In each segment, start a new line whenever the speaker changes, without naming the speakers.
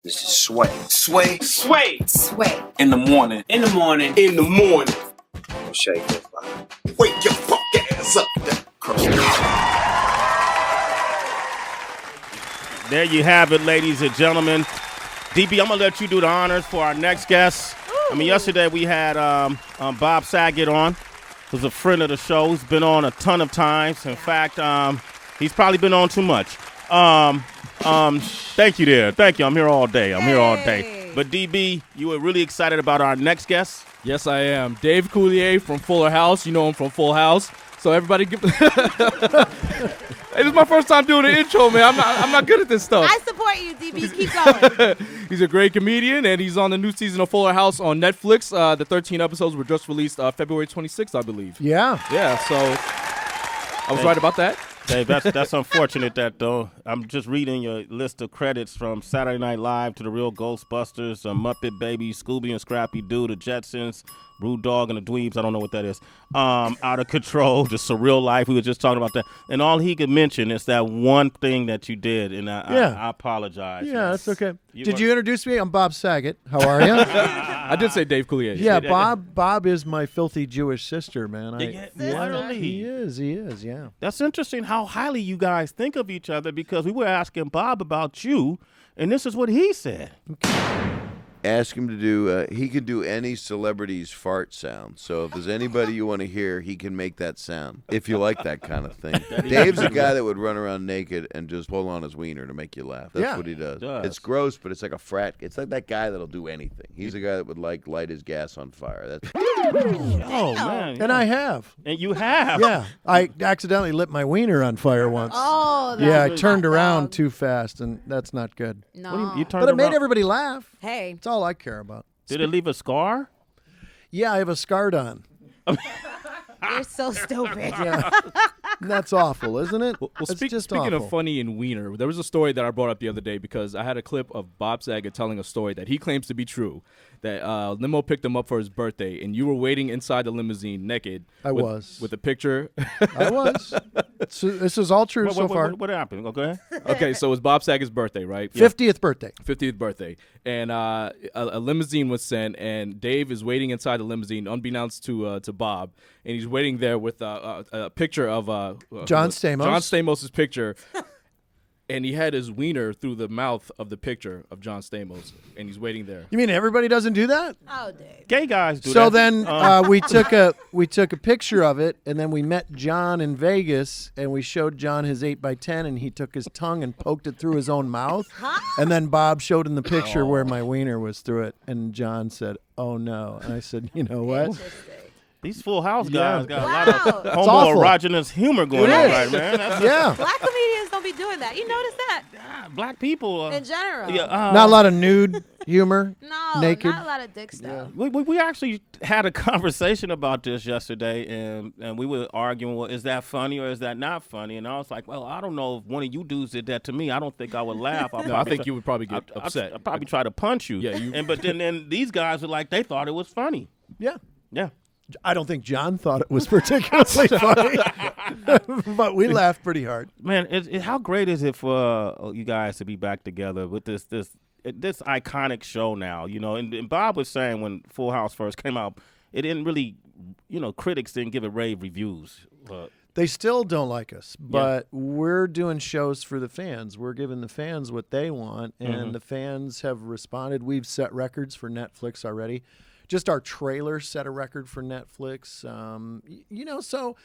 This is Sway.
Sway.
Sway.
Sway.
In the morning.
In the morning.
In the morning.
Shake that fire.
Wake your fuck ass up.
There you have it, ladies and gentlemen. DB, I'm going to let you do the honors for our next guest. Ooh. I mean, yesterday we had Bob Saget on, who's a friend of the show. He's been on a ton of times. In fact, he's probably been on too much. Thank you there. Thank you. I'm here all day. But DB, you were really excited about our next guest?
Yes, I am. Dave Coulier from Fuller House. You know him from Full House. So everybody give Hey, this is my first time doing an intro, man. I'm not good at this stuff.
I support you, DB. Keep going.
He's a great comedian, and he's on the new season of Fuller House on Netflix. The 13 episodes were just released February 26th, I believe.
Yeah.
Yeah, so I was right about that.
Dave, that's unfortunate that, though. I'm just reading your list of credits from Saturday Night Live to The Real Ghostbusters, Muppet Babies, Scooby and Scrappy Doo, The Jetsons, Rude Dog and the Dweebs. I don't know what that is. Out of Control, The Surreal Life. We were just talking about that. And all he could mention is that one thing that you did, and I apologize.
Yeah, that's okay. Did you introduce me? I'm Bob Saget. How are you?
I did say Dave Coulier.
Yeah, Bob is my filthy Jewish sister, man.
Literally.
He is, yeah.
That's interesting how highly you guys think of each other, because we were asking Bob about you, and this is what he said.
Ask him to do, he can do any celebrity's fart sound. So if there's anybody you want to hear, he can make that sound, if you like that kind of thing. Dave's a guy that would run around naked and just pull on his wiener to make you laugh. That's what he does. It's gross, but it's like a frat. It's like that guy that'll do anything. He's a guy that would light his gas on fire. That's
Oh, man.
And I have.
And you have.
Yeah. I accidentally lit my wiener on fire once.
Oh,
yeah, I turned around too fast, and that's not good.
No.
You turned
But it made
around.
everybody laugh.
Hey.
That's all I care about.
Did it leave a scar?
Yeah, I have a scar on.
You're so stupid.
Yeah. That's awful, isn't it?
Well,
it's just
speaking
awful.
of funny and wiener, there was a story that I brought up the other day because I had a clip of Bob Saget telling a story that he claims to be true, that limo picked him up for his birthday, and you were waiting inside the limousine naked.
I was.
With a picture.
I was. This is all true so far.
What happened? Go ahead.
Okay, so it was Bob Saget's birthday, right?
50th birthday.
50th birthday. And a limousine was sent, and Dave is waiting inside the limousine, unbeknownst to Bob, and he's waiting there with a picture of
John Stamos.
John Stamos' picture, and he had his wiener through the mouth of the picture of John Stamos, and he's waiting there.
You mean everybody doesn't do that?
Oh, Dave.
Gay guys do that.
So then we took a picture of it, and then we met John in Vegas, and we showed John his 8x10, and he took his tongue and poked it through his own mouth. And then Bob showed him the picture where my wiener was through it, and John said, "Oh no!" And I said, "You know what?
These Full House guys got a lot of
awful.
homoerogenous humor going on, right, man?
Yeah,
Black comedians don't be doing that. You notice that?
Black people.
In general.
not a lot of nude humor.
No,
naked.
not a lot of dick stuff.
We actually had a conversation about this yesterday, and we were arguing, well, is that funny or is that not funny? And I was like, well, I don't know if one of you dudes did that to me. I don't think I would laugh.
I think you would probably get upset.
I'd probably try to punch you.
Yeah,
But then these guys were like, they thought it was funny.
Yeah.
Yeah.
I don't think John thought it was particularly funny, but we laughed pretty hard.
Man, how great is it for you guys to be back together with this iconic show now? You know, and Bob was saying when Full House first came out, it didn't really, critics didn't give it rave reviews.
They still don't like us, but we're doing shows for the fans. We're giving the fans what they want, and the fans have responded. We've set records for Netflix already. Just our trailer set a record for Netflix. So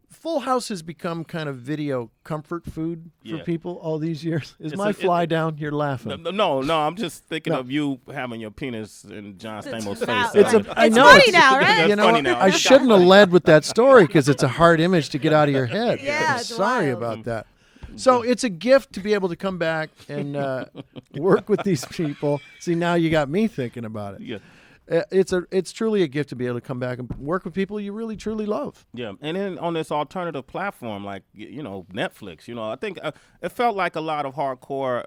Full House has become kind of video comfort food for people all these years. Is my fly down? You're laughing.
No, I'm just thinking of you having your penis in John Stamos' face.
It's funny now, right?
You know,
funny now.
I shouldn't have led with that story because it's a hard image to get out of your head.
Yeah,
I'm
it's
sorry
wild.
about that. So it's a gift to be able to come back and work with these people. See, now you got me thinking about it.
Yeah.
It's truly a gift to be able to come back and work with people you really truly love.
Yeah, and then on this alternative platform like Netflix, I think it felt like a lot of hardcore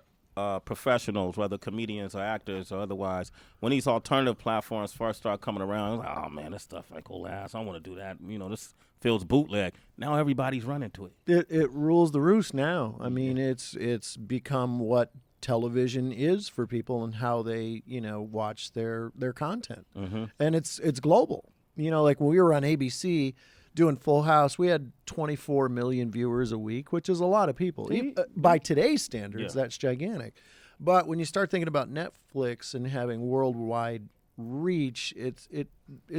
professionals, whether comedians or actors or otherwise, when these alternative platforms first start coming around, it was like, oh man, this stuff ain't gonna last. I want to do that. This feels bootleg. Now everybody's running to it.
It rules the roost now. I mean, it's become what television is for people and how they, watch their content.
Mm-hmm.
And it's global. Like when we were on ABC doing Full House, we had 24 million viewers a week, which is a lot of people. By today's standards, that's gigantic. But when you start thinking about Netflix and having worldwide reach, it's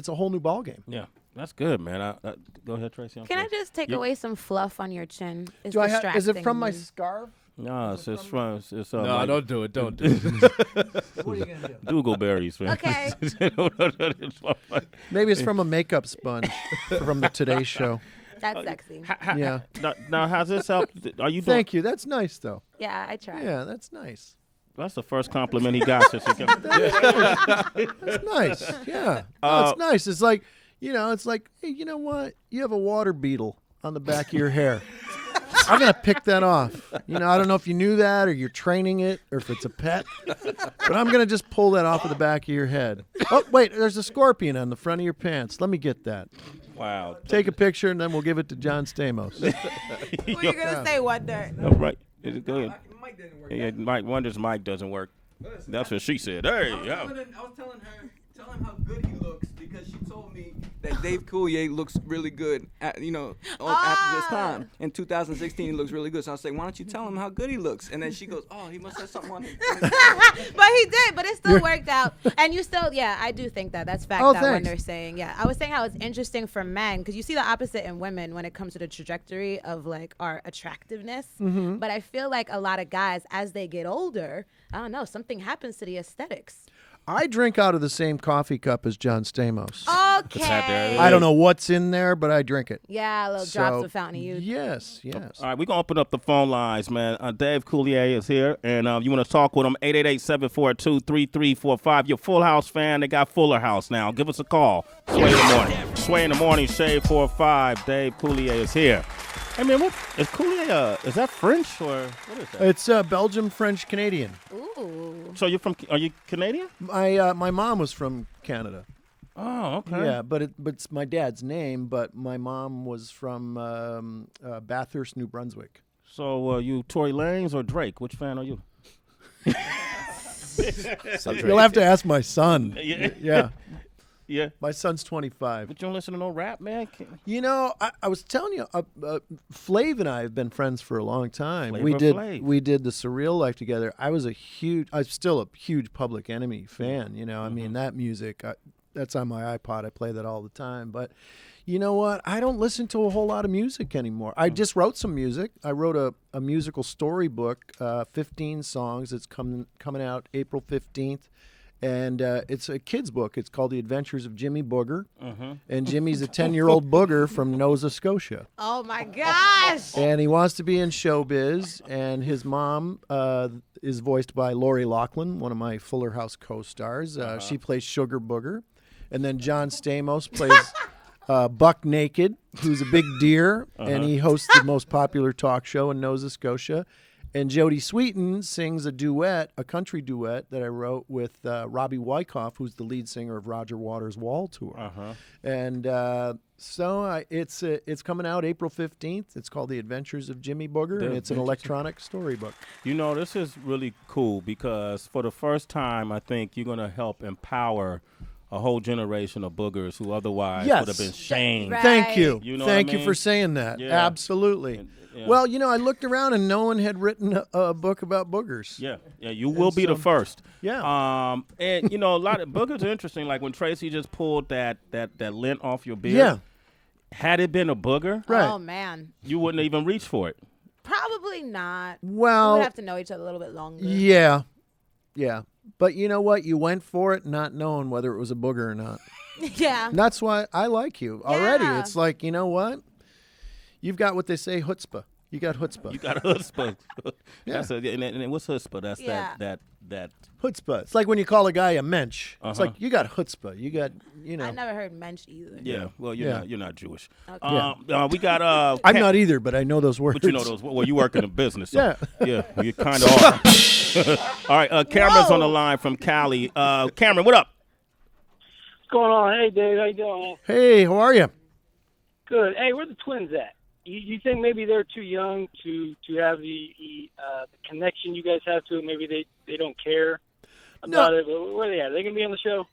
a whole new ballgame.
Yeah, that's good, man. Go ahead, Tracy.
Can I just take away some fluff on your chin? It's
Is it from my
me.
scarf?
No, it's from.
No,
like,
don't do it. Don't do it.
What are you gonna do?
Doogleberries, man.
Okay.
Maybe it's from a makeup sponge from the Today Show.
That's sexy.
Yeah.
Now, how's this helped? Are you?
Thank you. That's nice, though.
Yeah, I tried.
Yeah, that's nice.
That's the first compliment he got since he came.
That's nice. Yeah. No, it's nice. It's like, hey, you know what? You have a water beetle on the back of your hair. I'm going to pick that off. I don't know if you knew that or you're training it or if it's a pet, but I'm going to just pull that off of the back of your head. Oh, wait, there's a scorpion on the front of your pants. Let me get that.
Wow.
Take a picture and then we'll give it to John Stamos.
What are you going to say one day?
All right. Go ahead.
Mic didn't work.
Yeah, Mike wonders mic doesn't work. That's what she said. Hey,
I was
yeah.
telling him how good he looks because she told me that Dave Coulier looks really good. After this time in 2016, he looks really good. So I was like, why don't you tell him how good he looks? And then she goes, oh, he must have something on him.
But he did. But it still worked out. And you still, I do think that's fact.
Oh,
that
thanks.
when they're saying, I was saying how it's interesting for men because you see the opposite in women when it comes to the trajectory of like our attractiveness.
Mm-hmm.
But I feel like a lot of guys, as they get older, I don't know, something happens to the aesthetics.
I drink out of the same coffee cup as John Stamos.
Okay.
I don't know what's in there, but I drink it.
Yeah, little drops of Fountain of Youth.
Yes.
All right, we're going to open up the phone lines, man. Dave Coulier is here, and you want to talk with him, 888-742-3345. You're a Full House fan. They got Fuller House now. Give us a call. Sway in the morning. Sway in the morning, Shade 45. Dave Coulier is here. Hey, man, what is Coulier? Is that French or what is that?
It's Belgium, French, Canadian.
Ooh.
So are you Canadian?
My mom was from Canada.
Oh, okay.
Yeah, but it's my dad's name. But my mom was from Bathurst, New Brunswick.
So you Torey Lanez or Drake? Which fan are you?
You'll have to ask my son.
Yeah. Yeah.
My son's 25.
But you don't listen to no rap, man?
I was telling you, Flav and I have been friends for a long time.
Flav.
We did the Surreal Life together. I'm still a huge Public Enemy fan. I mean, that music, that's on my iPod. I play that all the time. But you know what? I don't listen to a whole lot of music anymore. I just wrote some music. I wrote a musical storybook, 15 songs. It's coming out April 15th. And it's a kid's book. It's called The Adventures of Jimmy Booger. And Jimmy's a 10-year-old booger from Nova Scotia.
Oh, my gosh.
And he wants to be in showbiz. And his mom is voiced by Lori Loughlin, one of my Fuller House co-stars. She plays Sugar Booger. And then John Stamos plays Buck Naked, who's a big deer. And he hosts the most popular talk show in Nova Scotia. And Jodie Sweetin sings a country duet that I wrote with Robbie Wyckoff, who's the lead singer of Roger Waters' Wall Tour. And so it's coming out April 15th. It's called The Adventures of Jimmy Booger, and it's an electronic storybook.
This is really cool because for the first time, I think you're going to help empower a whole generation of boogers who otherwise would have been shamed.
Right.
Thank you.
Thank
you for saying that.
Yeah.
Absolutely.
Yeah.
Well, I looked around and no one had written a book about boogers.
Yeah, you will be the first.
Yeah.
And a lot of boogers are interesting. Like when Tracy just pulled that lint off your beard.
Yeah.
Had it been a booger,
Right.
Oh, man.
you wouldn't even reach for it.
Probably not.
Well,
We would have to know each other a little bit longer.
Yeah. But you know what? You went for it not knowing whether it was a booger or not.
Yeah.
And that's why I like you already.
Yeah.
It's like, you know what? You've got what they say, chutzpah. You got chutzpah.
You got a chutzpah.
Yeah.
And what's chutzpah? That's
Yeah.
that.
Chutzpah. It's like when you call a guy a mensch. It's
Uh-huh.
like you got chutzpah. You got,
I never heard mensch either.
Yeah. Well, you're not Jewish.
Okay.
We got.
I'm not either, but I know those words.
But you know those. Well, you work in a business. So,
Yeah.
Yeah. You kind of are. All right. Cameron's on the line from Cali. Cameron, what up?
What's going on? Hey, Dave. How you doing?
Hey, how are you?
Good. Hey, where the twins at? you think maybe they're too young to have the connection you guys have to it? Maybe they don't care about it. Where are they at? Are they going to be on the show?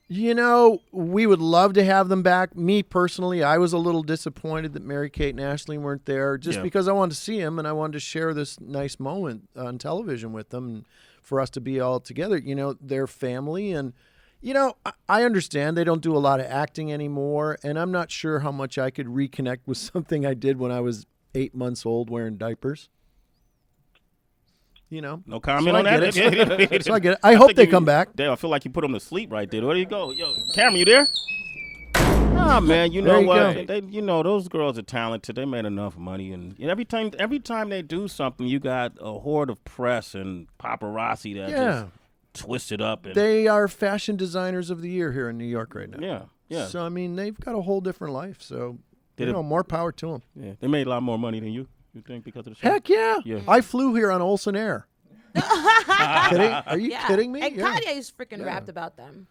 We would love to have them back. Me personally, I was a little disappointed that Mary-Kate and Ashley weren't there just because I wanted to see them and I wanted to share this nice moment on television with them and for us to be all together. Their family and, I understand they don't do a lot of acting anymore, and I'm not sure how much I could reconnect with something I did when I was 8 months old wearing diapers.
No comment on that.
So I get it. I hope they come back.
Dave, I feel like you put them to sleep right there. Where do you go? Yo, Cameron, you there? Ah, man, you know what? They, those girls are talented. They made enough money, and every time they do something, you got a horde of press and paparazzi that just twist it up. And
they are fashion designers of the year here in New York right now.
Yeah.
So they've got a whole different life. So more power to them.
Yeah, they made a lot more money than you. You think because of the show?
Heck yeah. I flew here on Olsen Air. Kidding? Are you kidding me?
And Kanye's freaking rapped about them.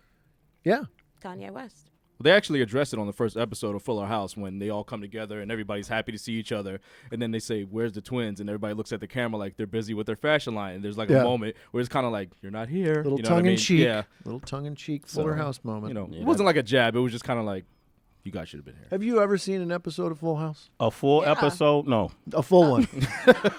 Yeah.
Kanye West.
They actually addressed it on the first episode of Fuller House when they all come together and everybody's happy to see each other. And then they say, "Where's the twins?" And everybody looks at the camera like they're busy with their fashion line. And there's like a moment where it's kind of like, "You're not here."
Little tongue-in-cheek. Yeah. Little tongue-in-cheek Fuller House moment.
It wasn't like a jab. It was just kind of like, you guys should have been here.
Have you ever seen an episode of Full House?
A full episode? No.
A full one.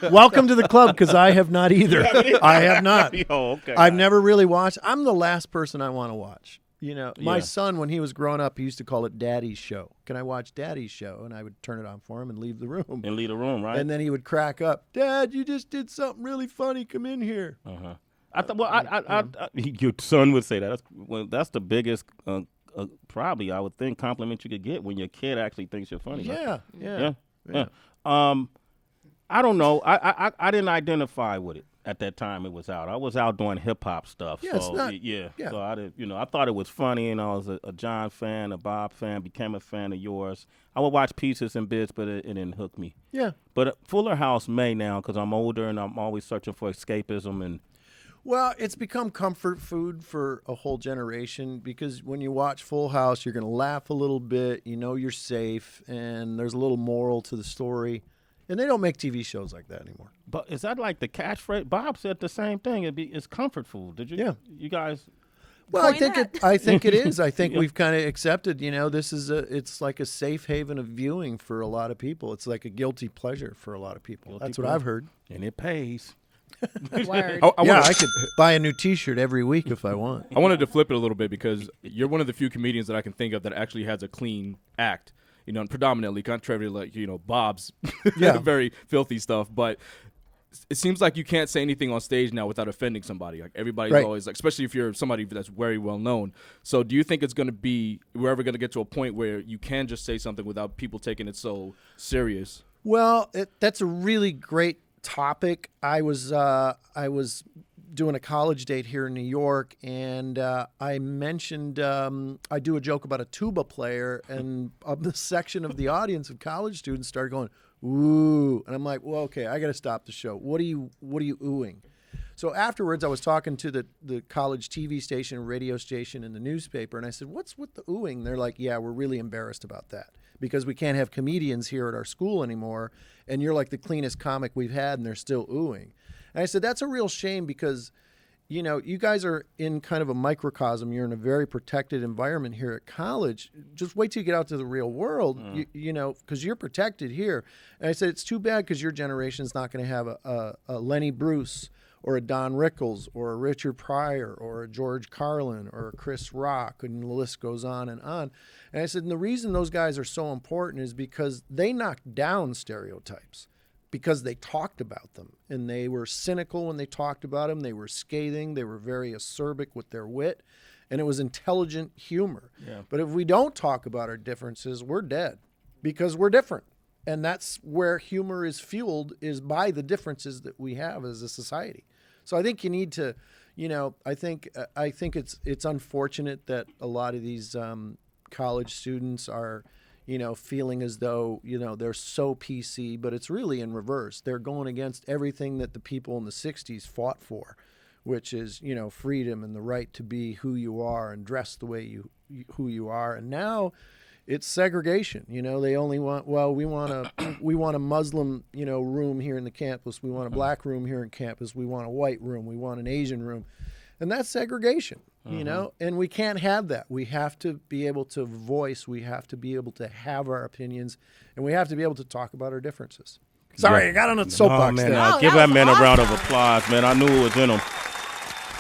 Welcome to the club, because I have not either. I have not.
Oh, okay.
I've never really watched. I'm the last person I want to watch. My son, when he was growing up, he used to call it Daddy's Show. Can I watch Daddy's Show? And I would turn it on for him and leave the room.
Right?
And then he would crack up. Dad, you just did something really funny. Come in here.
Your son would say that. That's the biggest, probably, I would think, compliment you could get when your kid actually thinks you're funny.
Yeah.
I don't know. I didn't identify with it at that time it was out. I was out doing hip hop stuff.
Yeah,
so,
it's not,
So I did, I thought it was funny, and I was a John fan, a Bob fan, became a fan of yours. I would watch pieces and bits, but it didn't hook me.
Yeah.
But Fuller House may now, because I'm older and I'm always searching for escapism and.
Well, it's become comfort food for a whole generation, because when you watch Full House, you're going to laugh a little bit, you're safe, and there's a little moral to the story. And they don't make TV shows like that anymore.
But is that like the catchphrase? Bob said the same thing. It's comfort food. Did you?
Yeah.
You guys.
Well, I think it is. I think we've kind of accepted. This is it's like a safe haven of viewing for a lot of people. It's like a guilty pleasure for a lot of people. That's what I've heard.
And it pays.
Word.
I could buy a new T-shirt every week if I want.
I wanted to flip it a little bit, because you're one of the few comedians that I can think of that actually has a clean act. And predominantly, contrary to Bob's very filthy stuff. But it seems like you can't say anything on stage now without offending somebody. Like everybody's always especially if you're somebody that's very well known. So do you think we're ever going to get to a point where you can just say something without people taking it so serious?
Well, that's a really great topic. I was doing a college date here in New York, and I mentioned I do a joke about a tuba player, and the section of the audience of college students started going, "Ooh," and I'm like, "Well, okay, I got to stop the show. What are you oohing?" So afterwards, I was talking to the college TV station, radio station, and the newspaper, and I said, "What's with the oohing?" They're like, "Yeah, we're really embarrassed about that, because we can't have comedians here at our school anymore, and you're like the cleanest comic we've had, and they're still oohing." And I said, that's a real shame, because, you guys are in kind of a microcosm. You're in a very protected environment here at college. Just wait till you get out to the real world, because you're protected here. And I said, it's too bad, because your generation's not going to have a Lenny Bruce or a Don Rickles or a Richard Pryor or a George Carlin or a Chris Rock, and the list goes on and on. And I said, and the reason those guys are so important is because they knocked down stereotypes, because they talked about them, and they were cynical when they talked about them. They were scathing. They were very acerbic with their wit, and it was intelligent humor.
Yeah.
But if we don't talk about our differences, we're dead, because we're different. And that's where humor is fueled, is by the differences that we have as a society. So I think you need to, I think it's unfortunate that a lot of these college students are, feeling as though, they're so PC, but it's really in reverse. They're going against everything that the people in the 60s fought for, which is, freedom and the right to be who you are and dress the way who you are. And now it's segregation. You know, they only want, well, we want a Muslim, you know, room here in the campus. We want a black room here in campus. We want a white room. We want an Asian room. And that's segregation, you know, and we can't have that. We have to be able to voice. We have to be able to have our opinions, and we have to be able to talk about our differences. Sorry, I got on a soapbox
man,
there.
give that man a round of applause, man. I knew it was in him.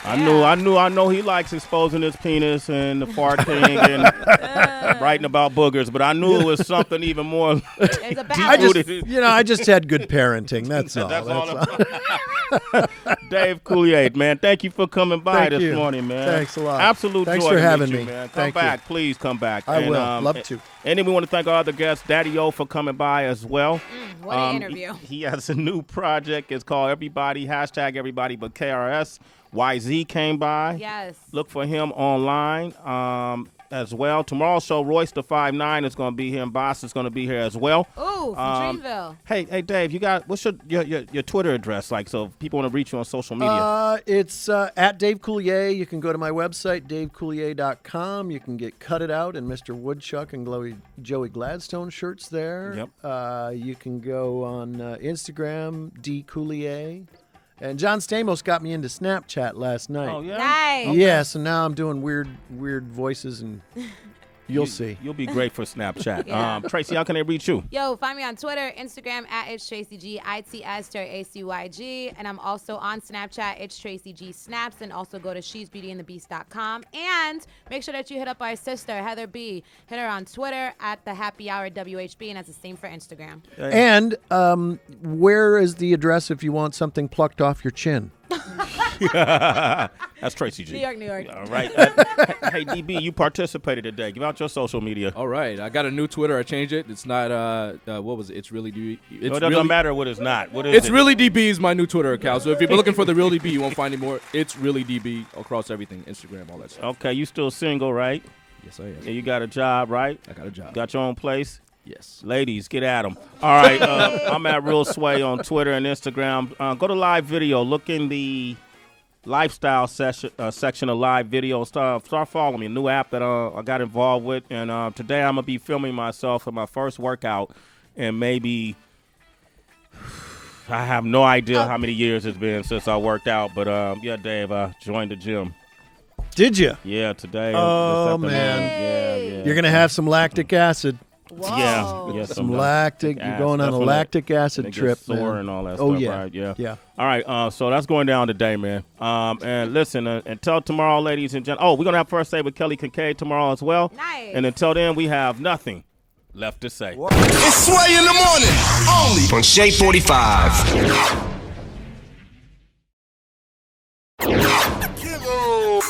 I know he likes exposing his penis and the farting and writing about boogers, but I knew it was something even more deep-rooted.
I just had good parenting. That's all.
That's all. Dave Coulier, man, thank you for coming by this morning, man.
Thanks a lot.
Absolute
Thanks
joy
for
to
having
meet you,
me.
man.
Thank
Come back,
you.
please come back.
I will. Love to.
And then we want to thank our other guest, Daddy-O, for coming by as well.
What an interview.
He has a new project. It's called Everybody, #Everybody But KRS. YZ came by.
Yes.
Look for him online as well. Tomorrow's show, Royce the 5'9" is going to be here, and Boss is going to be here as well.
Ooh, from Dreamville.
Hey, Dave, you got what's your Twitter address like? So if people want to reach you on social media.
It's at Dave Coulier. You can go to my website, davecoulier.com. You can get Cut It Out and Mr. Woodchuck and Joey Gladstone shirts there.
Yep.
You can go on Instagram, dcoulier. And John Stamos got me into Snapchat last night.
Oh, yeah?
Nice.
Okay.
Yeah, so now I'm doing weird voices, and you'll see.
You'll be great for Snapchat.
Yeah.
Tracy, how can they reach you?
Yo, find me on Twitter, Instagram at It's Tracy G, ITS ACYG. And I'm also on Snapchat, It's Tracy G Snaps. And also go to she'sbeautyandthebeast.com. And make sure that you hit up our sister, Heather B. Hit her on Twitter at the Happy Hour WHB. And that's the same for Instagram.
And where is the address if you want something plucked off your chin?
That's Tracy G.
New York.
All right. Hey, DB, you participated today. Give out your social media.
All right. I got a new Twitter. I changed it. It's not, what was it? It's really DB.
It doesn't matter what it's not. What is
It's
it?
really DB is my new Twitter account. So if you're looking for the real DB, you won't find any more. It's really DB across everything. Instagram, all that stuff.
Okay, you still single, right?
Yes, I am.
Yeah, you got a job, right?
I got a job.
Got your own place?
Yes.
Ladies, get at them. All right, I'm at Real Sway on Twitter and Instagram. Go to live video. Look in the lifestyle section of live video. Start following me. A new app that I got involved with. And today I'm going to be filming myself for my first workout. And maybe, I have no idea how many years it's been since I worked out. But, yeah, Dave, I joined the gym.
Did you?
Yeah, today.
Oh, man.
Yeah.
You're going to have some lactic acid.
Whoa.
Yeah.
Some lactic. You're going on a lactic acid trip,
sore
man.
and all that
Oh,
stuff,
yeah.
right? Yeah.
Yeah.
All right, so that's going down today, man. And listen, until tomorrow, ladies and gentlemen. Oh, we're going to have First Aid with Kelly Kincaid tomorrow as well.
Nice.
And until then, we have nothing left to say.
It's Sway in the morning, only
On Shea 45.
Kilo.